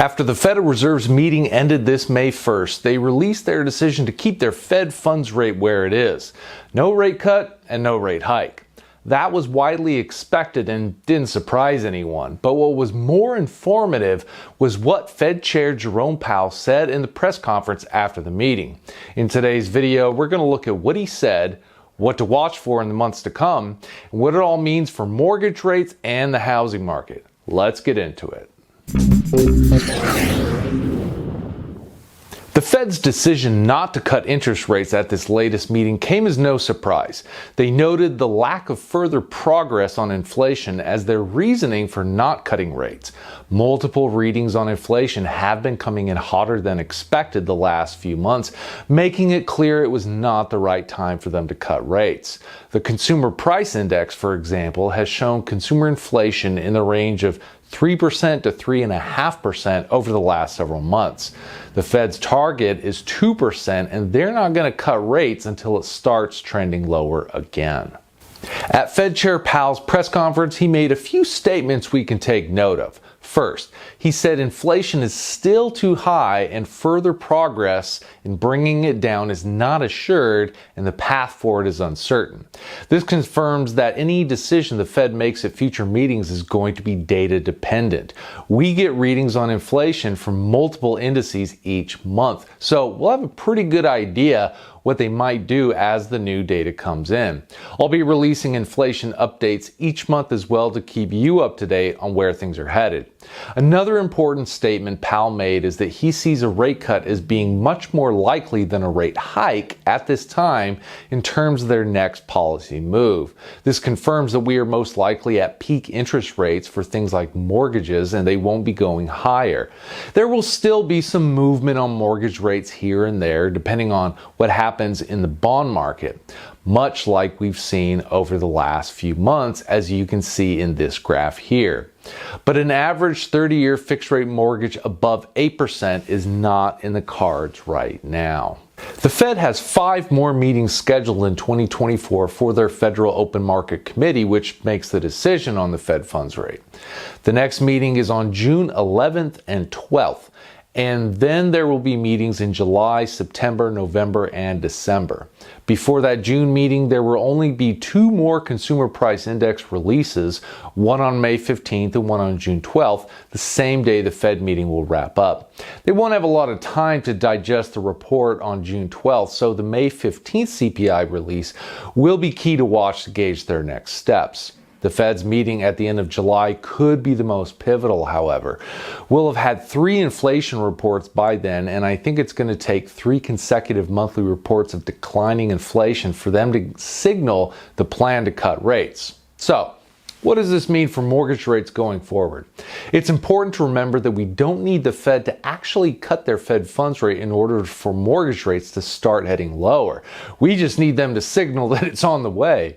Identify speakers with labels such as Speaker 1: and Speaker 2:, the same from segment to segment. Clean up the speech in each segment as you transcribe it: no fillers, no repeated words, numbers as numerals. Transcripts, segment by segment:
Speaker 1: After the Federal Reserve's meeting ended this May 1st, they released their decision to keep their Fed funds rate where it is. No rate cut and no rate hike. That was widely expected and didn't surprise anyone. But what was more informative was what Fed Chair Jerome Powell said in the press conference after the meeting. In today's video, we're going to look at what he said, what to watch for in the months to come, and what it all means for mortgage rates and the housing market. Let's get into it. The Fed's decision not to cut interest rates at this latest meeting came as no surprise. They noted the lack of further progress on inflation as their reasoning for not cutting rates. Multiple readings on inflation have been coming in hotter than expected the last few months, making it clear it was not the right time for them to cut rates. The Consumer Price Index, for example, has shown consumer inflation in the range of 3% to 3.5% over the last several months. The Fed's target is 2%, and they're not going to cut rates until it starts trending lower again. At Fed Chair Powell's press conference, he made a few statements we can take note of. First, he said inflation is still too high and further progress in bringing it down is not assured and the path forward is uncertain. This confirms that any decision the Fed makes at future meetings is going to be data dependent. We get readings on inflation from multiple indices each month, so we'll have a pretty good idea what they might do as the new data comes in. I'll be releasing inflation updates each month as well to keep you up to date on where things are headed. Another important statement Powell made is that he sees a rate cut as being much more likely than a rate hike at this time in terms of their next policy move. This confirms that we are most likely at peak interest rates for things like mortgages and they won't be going higher. There will still be some movement on mortgage rates here and there depending on what happens in the bond market, much like we've seen over the last few months, as you can see in this graph here. But an average 30-year fixed-rate mortgage above 8% is not in the cards right now. The Fed has 5 more meetings scheduled in 2024 for their Federal Open Market Committee, which makes the decision on the Fed funds rate. The next meeting is on June 11th and 12th. And then there will be meetings in July, September, November, and December. Before that June meeting, there will only be 2 more Consumer Price Index releases, one on May 15th and one on June 12th, the same day the Fed meeting will wrap up. They won't have a lot of time to digest the report on June 12th, so the May 15th CPI release will be key to watch to gauge their next steps. The Fed's meeting at the end of July could be the most pivotal, however. We'll have had 3 inflation reports by then, and I think it's going to take 3 consecutive monthly reports of declining inflation for them to signal the plan to cut rates. So, what does this mean for mortgage rates going forward? It's important to remember that we don't need the Fed to actually cut their Fed funds rate in order for mortgage rates to start heading lower. We just need them to signal that it's on the way.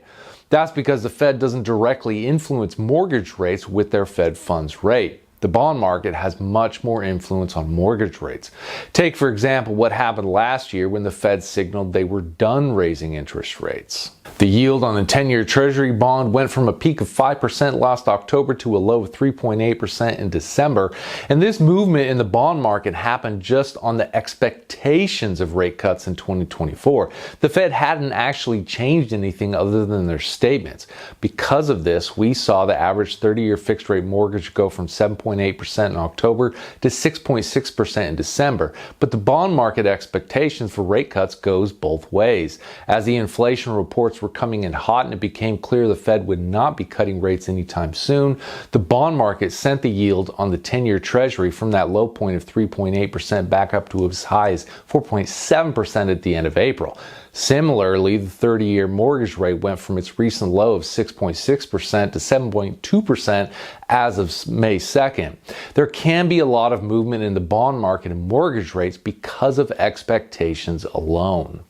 Speaker 1: That's because the Fed doesn't directly influence mortgage rates with their Fed funds rate. The bond market has much more influence on mortgage rates. Take, for example, what happened last year when the Fed signaled they were done raising interest rates. The yield on the 10-year Treasury bond went from a peak of 5% last October to a low of 3.8% in December, and this movement in the bond market happened just on the expectations of rate cuts in 2024. The Fed hadn't actually changed anything other than their statements. Because of this, we saw the average 30-year fixed-rate mortgage go from 7.8% in October to 6.6% in December, but the bond market expectations for rate cuts goes both ways. As the inflation reports were coming in hot and it became clear the Fed would not be cutting rates anytime soon, the bond market sent the yield on the 10-year Treasury from that low point of 3.8% back up to as high as 4.7% at the end of April. Similarly, the 30-year mortgage rate went from its recent low of 6.6% to 7.2% as of May 2nd. There can be a lot of movement in the bond market and mortgage rates because of expectations alone.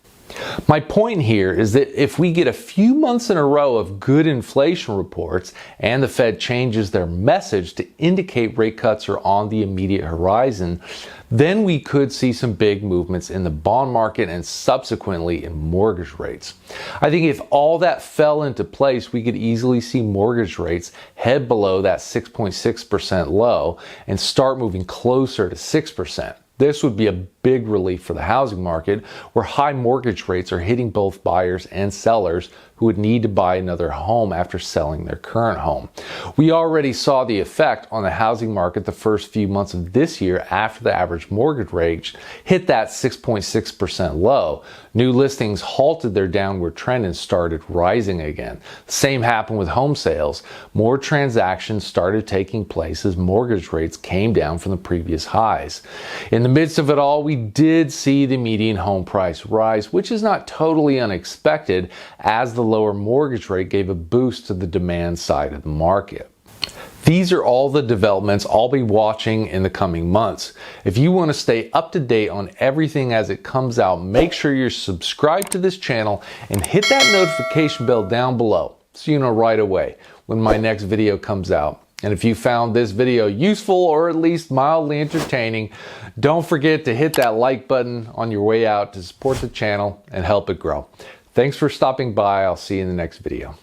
Speaker 1: My point here is that if we get a few months in a row of good inflation reports and the Fed changes their message to indicate rate cuts are on the immediate horizon, then we could see some big movements in the bond market and subsequently in mortgage rates. I think if all that fell into place, we could easily see mortgage rates head below that 6.6% low and start moving closer to 6%. This would be a big relief for the housing market, where high mortgage rates are hitting both buyers and sellers who would need to buy another home after selling their current home. We already saw the effect on the housing market the first few months of this year after the average mortgage rate hit that 6.6% low. New listings halted their downward trend and started rising again. The same happened with home sales. More transactions started taking place as mortgage rates came down from the previous highs. In the midst of it all, we did see the median home price rise, which is not totally unexpected, as the lower mortgage rate gave a boost to the demand side of the market. These are all the developments I'll be watching in the coming months. If you want to stay up to date on everything as it comes out, make sure you're subscribed to this channel and hit that notification bell down below so you know right away when my next video comes out. And if you found this video useful or at least mildly entertaining, don't forget to hit that like button on your way out to support the channel and help it grow. Thanks for stopping by. I'll see you in the next video.